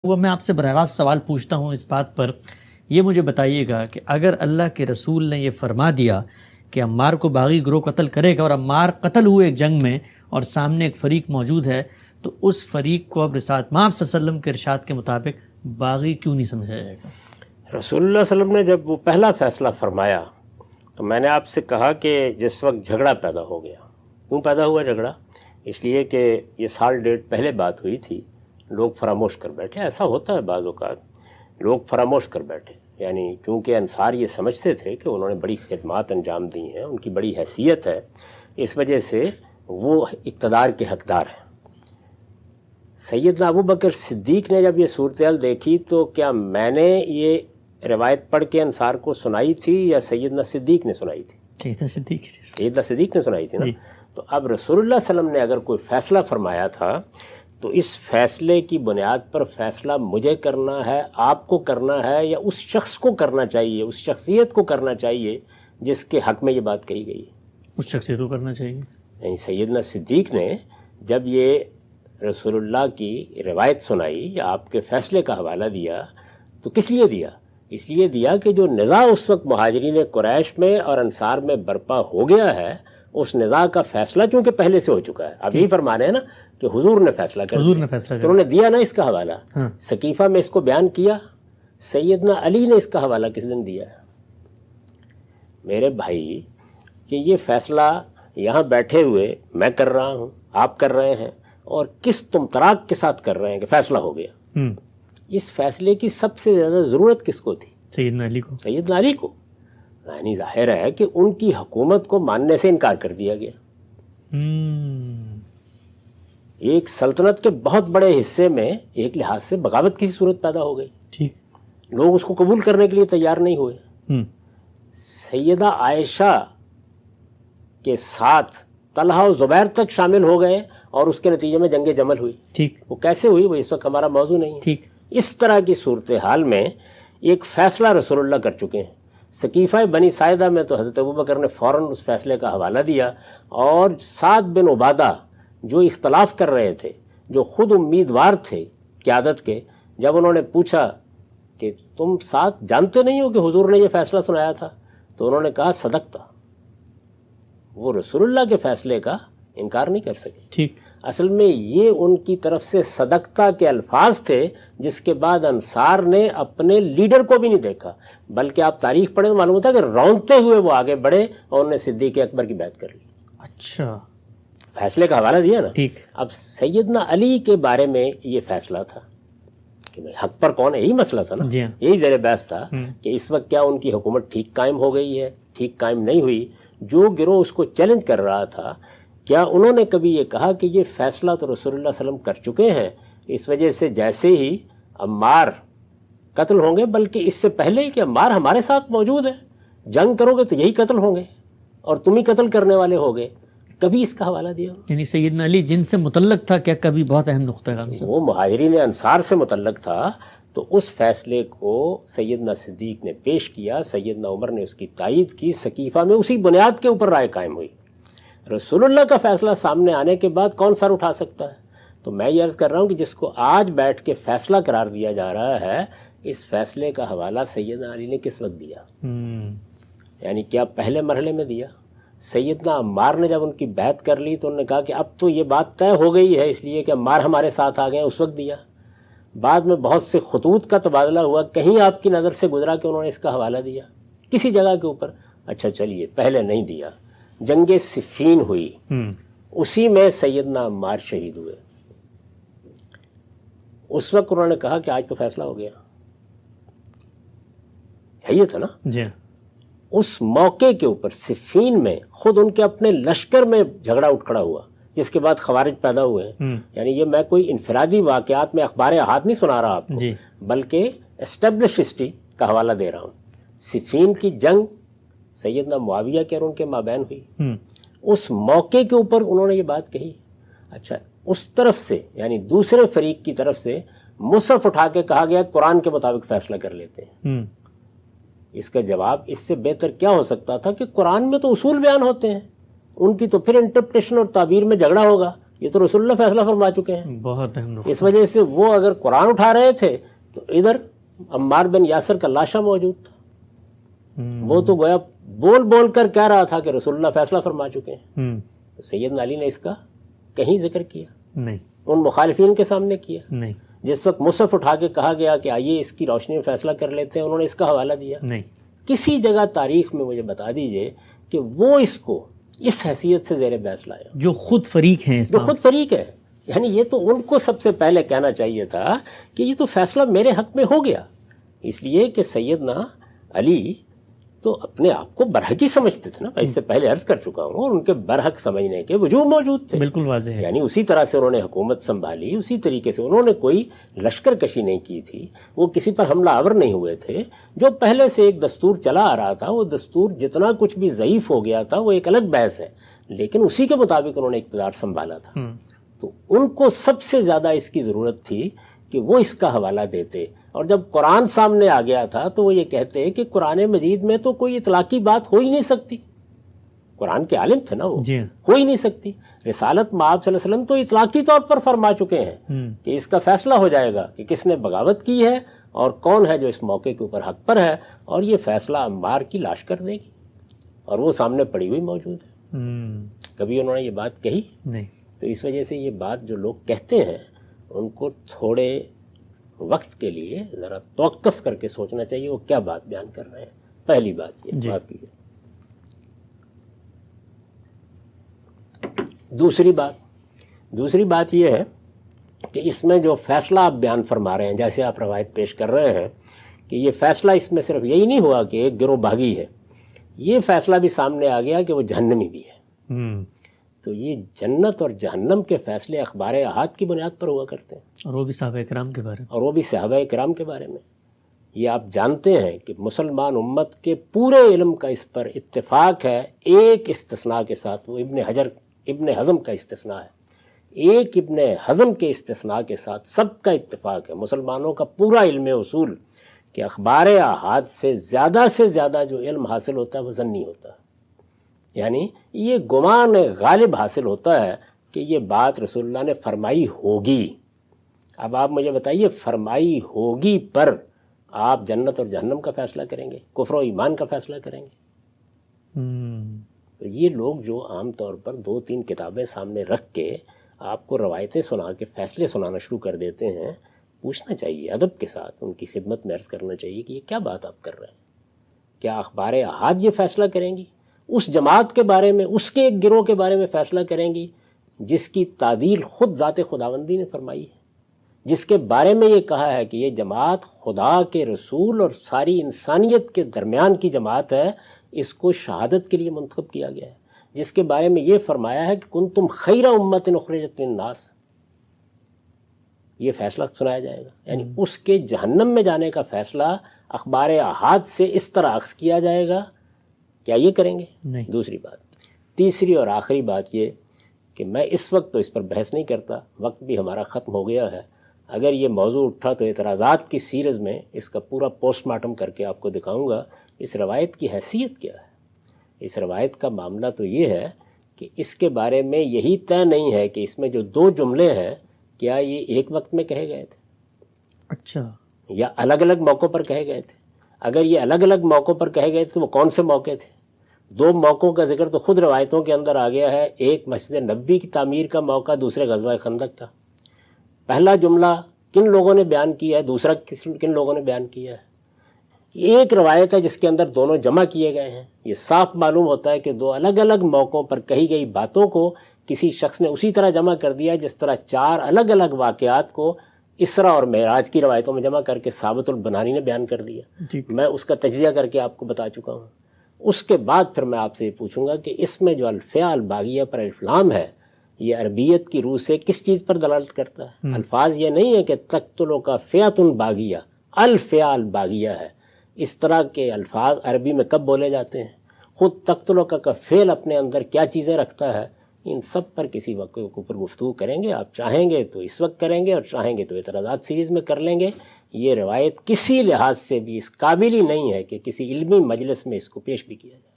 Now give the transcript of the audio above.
وہ میں آپ سے براہ راست سوال پوچھتا ہوں اس بات پر، یہ مجھے بتائیے گا کہ اگر اللہ کے رسول نے یہ فرما دیا کہ عمار کو باغی گروہ قتل کرے گا اور عمار قتل ہوئے ایک جنگ میں اور سامنے ایک فریق موجود ہے، تو اس فریق کو اب رسالت مآب صلی اللہ علیہ وسلم کے ارشاد کے مطابق باغی کیوں نہیں سمجھا جائے گا؟ رسول اللہ صلی اللہ علیہ وسلم نے جب وہ پہلا فیصلہ فرمایا تو میں نے آپ سے کہا کہ جس وقت جھگڑا پیدا ہو گیا، کیوں پیدا ہوا جھگڑا؟ اس لیے کہ یہ سال ڈیڑھ پہلے بات ہوئی تھی، لوگ فراموش کر بیٹھے. ایسا ہوتا ہے بعض اوقات، لوگ فراموش کر بیٹھے. یعنی چونکہ انصار یہ سمجھتے تھے کہ انہوں نے بڑی خدمات انجام دی ہیں، ان کی بڑی حیثیت ہے، اس وجہ سے وہ اقتدار کے حقدار ہیں. سیدنا ابو بکر صدیق نے جب یہ صورتحال دیکھی تو کیا میں نے یہ روایت پڑھ کے انصار کو سنائی تھی یا سیدنا صدیق نے سنائی تھی؟ سیدنا صدیق نے سنائی تھی نا. تو اب رسول اللہ صلی اللہ علیہ وسلم نے اگر کوئی فیصلہ فرمایا تھا تو اس فیصلے کی بنیاد پر فیصلہ مجھے کرنا ہے، آپ کو کرنا ہے، یا اس شخص کو کرنا چاہیے، اس شخصیت کو کرنا چاہیے جس کے حق میں یہ بات کہی گئی؟ اس شخصیت کو کرنا چاہیے. یعنی سیدنا صدیق نے جب یہ رسول اللہ کی روایت سنائی یا آپ کے فیصلے کا حوالہ دیا تو کس لیے دیا؟ اس لیے دیا کہ جو نزاع اس وقت مہاجرین قریش میں اور انصار میں برپا ہو گیا ہے، اس نزاع کا فیصلہ چونکہ پہلے سے ہو چکا ہے. اب یہی فرما رہے ہیں نا کہ حضور نے فیصلہ کر دیا، تو انہوں نے دیا نا اس کا حوالہ. سقیفہ میں اس کو بیان کیا. سیدنا علی نے اس کا حوالہ کس دن دیا ہے؟ میرے بھائی، کہ یہ فیصلہ یہاں بیٹھے ہوئے میں کر رہا ہوں، آپ کر رہے ہیں، اور کس تمطراق کے ساتھ کر رہے ہیں کہ فیصلہ ہو گیا. اس فیصلے کی سب سے زیادہ ضرورت کس کو تھی؟ سیدنا علی کو. سیدنا علی کو. یعنی ظاہر ہے کہ ان کی حکومت کو ماننے سے انکار کر دیا گیا. ایک سلطنت کے بہت بڑے حصے میں ایک لحاظ سے بغاوت کی صورت پیدا ہو گئی. ٹھیک. لوگ اس کو قبول کرنے کے لیے تیار نہیں ہوئے. سیدہ عائشہ کے ساتھ طلحہ و زبیر تک شامل ہو گئے اور اس کے نتیجے میں جنگ جمل ہوئی. ٹھیک. وہ کیسے ہوئی وہ اس وقت ہمارا موضوع نہیں ہے. ٹھیک. اس طرح کی صورتحال میں ایک فیصلہ رسول اللہ کر چکے ہیں. سقیفہ بنی ساعدہ میں تو حضرت ابوبکر نے فوراً اس فیصلے کا حوالہ دیا، اور سعد بن عبادہ جو اختلاف کر رہے تھے، جو خود امیدوار تھے قیادت کے، جب انہوں نے پوچھا کہ تم سعد جانتے نہیں ہو کہ حضور نے یہ فیصلہ سنایا تھا، تو انہوں نے کہا صدقتا. وہ رسول اللہ کے فیصلے کا انکار نہیں کر سکے. ٹھیک. اصل میں یہ ان کی طرف سے صدقتا کے الفاظ تھے، جس کے بعد انصار نے اپنے لیڈر کو بھی نہیں دیکھا، بلکہ آپ تاریخ پڑھیں تو معلوم ہوتا ہے کہ رونتے ہوئے وہ آگے بڑھے اور انہوں نے صدیق اکبر کی بیعت کر لی. اچھا. فیصلے کا حوالہ دیا نا. ٹھیک. اب سیدنا علی کے بارے میں یہ فیصلہ تھا کہ حق پر کون ہے، یہی مسئلہ تھا نا. یہی زیر بحث تھا کہ اس وقت کیا ان کی حکومت ٹھیک قائم ہو گئی ہے، ٹھیک قائم نہیں ہوئی. جو گروہ اس کو چیلنج کر رہا تھا، کیا انہوں نے کبھی یہ کہا کہ یہ فیصلہ تو رسول اللہ صلی اللہ علیہ وسلم کر چکے ہیں، اس وجہ سے جیسے ہی عمار قتل ہوں گے، بلکہ اس سے پہلے ہی کہ عمار ہمارے ساتھ موجود ہے، جنگ کرو گے تو یہی قتل ہوں گے اور تم ہی قتل کرنے والے ہوگے، کبھی اس کا حوالہ دیا؟ یعنی سیدنا علی جن سے متعلق تھا، کیا کبھی بہت اہم نقطہ ہے، وہ مہاجرین انصار سے متعلق تھا، تو اس فیصلے کو سیدنا صدیق نے پیش کیا، سیدنا عمر نے اس کی تائید کی. سقیفہ میں اسی بنیاد کے اوپر رائے قائم ہوئی. رسول اللہ کا فیصلہ سامنے آنے کے بعد کون سر اٹھا سکتا ہے؟ تو میں یہ عرض کر رہا ہوں کہ جس کو آج بیٹھ کے فیصلہ قرار دیا جا رہا ہے، اس فیصلے کا حوالہ سیدنا علی نے کس وقت دیا؟ یعنی کیا پہلے مرحلے میں دیا؟ سیدنا عمار نے جب ان کی بیعت کر لی تو انہوں نے کہا کہ اب تو یہ بات طے ہو گئی ہے، اس لیے کہ عمار ہمارے ساتھ آ گئے، اس وقت دیا. بعد میں بہت سے خطوط کا تبادلہ ہوا، کہیں آپ کی نظر سے گزرا کہ انہوں نے اس کا حوالہ دیا کسی جگہ کے اوپر؟ اچھا چلیے، پہلے نہیں دیا. جنگ صفین ہوئی، اسی میں سیدنا عمار شہید ہوئے. اس وقت انہوں نے کہا کہ آج تو فیصلہ ہو گیا. چاہیے تھا نا. جی. اس موقع کے اوپر صفین میں خود ان کے اپنے لشکر میں جھگڑا اٹھ کھڑا ہوا، جس کے بعد خوارج پیدا ہوئے ہیں. یعنی یہ میں کوئی انفرادی واقعات میں اخبار احاد نہیں سنا رہا آپ کو، بلکہ اسٹیبلش ہسٹری کا حوالہ دے رہا ہوں. صفین کی جنگ سیدنا معاویہ کے اور ان کے مابین ہوئی. اس موقع کے اوپر انہوں نے یہ بات کہی. اچھا، اس طرف سے یعنی دوسرے فریق کی طرف سے مصحف اٹھا کے کہا گیا قرآن کے مطابق فیصلہ کر لیتے ہیں. اس کا جواب اس سے بہتر کیا ہو سکتا تھا کہ قرآن میں تو اصول بیان ہوتے ہیں، ان کی تو پھر انٹرپریٹیشن اور تعبیر میں جھگڑا ہوگا، یہ تو رسول اللہ فیصلہ فرما چکے ہیں. بہت اہم نقطہ. اس وجہ سے وہ اگر قرآن اٹھا رہے تھے تو ادھر عمار بن یاسر کا لاشا موجود تھا. وہ تو گویا بول بول کر کہہ رہا تھا کہ رسول اللہ فیصلہ فرما چکے ہیں. تو سیدنا علی نے اس کا کہیں ذکر کیا نہیں, ان مخالفین کے سامنے کیا نہیں, جس وقت مصحف اٹھا کے کہا گیا کہ آئیے اس کی روشنی میں فیصلہ کر لیتے ہیں, انہوں نے اس کا حوالہ دیا نہیں. کسی جگہ تاریخ میں مجھے بتا دیجئے کہ وہ اس کو اس حیثیت سے زیر بحث لایا جو خود فریق ہیں, جو خود فریق ہے. یعنی یہ تو ان کو سب سے پہلے کہنا چاہیے تھا کہ یہ تو فیصلہ میرے حق میں ہو گیا, اس لیے کہ سیدنا علی تو اپنے آپ کو برحقی سمجھتے تھے نا. میں اس سے پہلے عرض کر چکا ہوں, اور ان کے برحق سمجھنے کے وجوہ موجود تھے. بالکل واضح ہے. یعنی اسی طرح سے انہوں نے حکومت سنبھالی, اسی طریقے سے انہوں نے کوئی لشکر کشی نہیں کی تھی, وہ کسی پر حملہ آور نہیں ہوئے تھے. جو پہلے سے ایک دستور چلا آ رہا تھا, وہ دستور جتنا کچھ بھی ضعیف ہو گیا تھا وہ ایک الگ بحث ہے, لیکن اسی کے مطابق انہوں نے اقتدار سنبھالا تھا. تو ان کو سب سے زیادہ اس کی ضرورت تھی کہ وہ اس کا حوالہ دیتے. اور جب قرآن سامنے آ گیا تھا تو وہ یہ کہتے کہ قرآن مجید میں تو کوئی اطلاقی بات ہو ہی نہیں سکتی. قرآن کے عالم تھے نا وہ, ہو ہی نہیں سکتی. رسالت میں آپ صلی اللہ علیہ وسلم تو اطلاقی طور پر فرما چکے ہیں کہ اس کا فیصلہ ہو جائے گا کہ کس نے بغاوت کی ہے اور کون ہے جو اس موقع کے اوپر حق پر ہے, اور یہ فیصلہ عمار کی لاش کر دے گی, اور وہ سامنے پڑی ہوئی موجود ہے. کبھی انہوں نے یہ بات کہی نہیں. تو اس وجہ سے یہ بات جو لوگ کہتے ہیں ان کو تھوڑے وقت کے لیے ذرا توقف کر کے سوچنا چاہیے وہ کیا بات بیان کر رہے ہیں. پہلی بات یہ معاف کیجیے. دوسری بات یہ ہے کہ اس میں جو فیصلہ آپ بیان فرما رہے ہیں, جیسے آپ روایت پیش کر رہے ہیں کہ یہ فیصلہ اس میں صرف یہی نہیں ہوا کہ ایک گروہ بھاگی ہے, یہ فیصلہ بھی سامنے آ گیا کہ وہ جہنمی بھی ہے. تو یہ جنت اور جہنم کے فیصلے اخبار احاد کی بنیاد پر ہوا کرتے ہیں, اور وہ بھی صحابہ کرام کے بارے میں, اور وہ بھی صحابہ کرام کے بارے میں. یہ آپ جانتے ہیں کہ مسلمان امت کے پورے علم کا اس پر اتفاق ہے, ایک استثناء کے ساتھ, وہ ابن حزم کا استثناء ہے. ایک ابن حزم کے استثناء کے ساتھ سب کا اتفاق ہے, مسلمانوں کا پورا علم اصول, کہ اخبار احاد سے زیادہ جو علم حاصل ہوتا ہے وہ ظنی ہوتا ہے. یعنی یہ گمان غالب حاصل ہوتا ہے کہ یہ بات رسول اللہ نے فرمائی ہوگی. اب آپ مجھے بتائیے, فرمائی ہوگی پر آپ جنت اور جہنم کا فیصلہ کریں گے, کفر و ایمان کا فیصلہ کریں گے؟ تو یہ لوگ جو عام طور پر 2-3 کتابیں سامنے رکھ کے آپ کو روایتیں سنا کے فیصلے سنانا شروع کر دیتے ہیں, پوچھنا چاہیے ادب کے ساتھ, ان کی خدمت میں عرض کرنا چاہیے کہ یہ کیا بات آپ کر رہے ہیں. کیا اخبار احاد یہ فیصلہ کریں گی؟ اس جماعت کے بارے میں, اس کے ایک گروہ کے بارے میں فیصلہ کریں گی جس کی تعدیل خود ذات خداوندی نے فرمائی ہے, جس کے بارے میں یہ کہا ہے کہ یہ جماعت خدا کے رسول اور ساری انسانیت کے درمیان کی جماعت ہے, اس کو شہادت کے لیے منتخب کیا گیا ہے, جس کے بارے میں یہ فرمایا ہے کہ کنتم خیر امت اخرجت للناس. یہ فیصلہ سنایا جائے گا. یعنی اس کے جہنم میں جانے کا فیصلہ اخبار احاد سے اس طرح اخذ کیا جائے گا. کیا یہ کریں گے؟ نہیں. دوسری بات. تیسری اور آخری بات یہ کہ میں اس وقت تو اس پر بحث نہیں کرتا, وقت بھی ہمارا ختم ہو گیا ہے. اگر یہ موضوع اٹھا تو اعتراضات کی سیریز میں اس کا پورا پوسٹ مارٹم کر کے آپ کو دکھاؤں گا اس روایت کی حیثیت کیا ہے. اس روایت کا معاملہ تو یہ ہے کہ اس کے بارے میں یہی طے نہیں ہے کہ اس میں جو 2 جملے ہیں کیا یہ ایک وقت میں کہے گئے تھے, اچھا, یا الگ الگ موقعوں پر کہے گئے تھے. اگر یہ الگ الگ موقعوں پر کہے گئے تھے تو وہ کون سے موقع تھے؟ 2 موقعوں کا ذکر تو خود روایتوں کے اندر آ گیا ہے, ایک مسجد نبوی کی تعمیر کا موقع, دوسرے غزوہ خندق کا. پہلا جملہ کن لوگوں نے بیان کیا ہے, دوسرا کن لوگوں نے بیان کیا ہے. ایک روایت ہے جس کے اندر دونوں جمع کیے گئے ہیں. یہ صاف معلوم ہوتا ہے کہ 2 الگ الگ موقعوں پر کہی گئی باتوں کو کسی شخص نے اسی طرح جمع کر دیا جس طرح 4 الگ الگ واقعات کو اسراء اور معراج کی روایتوں میں جمع کر کے ثابت البنانی نے بیان کر دیا. میں اس کا تجزیہ کر کے آپ کو بتا چکا ہوں. اس کے بعد پھر میں آپ سے یہ پوچھوں گا کہ اس میں جو الفیاء الباغیہ پر الف لام ہے, یہ عربیت کی روح سے کس چیز پر دلالت کرتا ہے؟ الفاظ یہ نہیں ہے کہ تقتلوا کا فیعۃ باغیہ, الفیاء الباغیہ ہے. اس طرح کے الفاظ عربی میں کب بولے جاتے ہیں؟ خود تقتلوا کا فعل اپنے اندر کیا چیزیں رکھتا ہے؟ ان سب پر کسی وقت کے اوپر گفتگو کریں گے. آپ چاہیں گے تو اس وقت کریں گے, اور چاہیں گے تو اعتراضات سیریز میں کر لیں گے. یہ روایت کسی لحاظ سے بھی اس قابل ہی نہیں ہے کہ کسی علمی مجلس میں اس کو پیش بھی کیا جائے.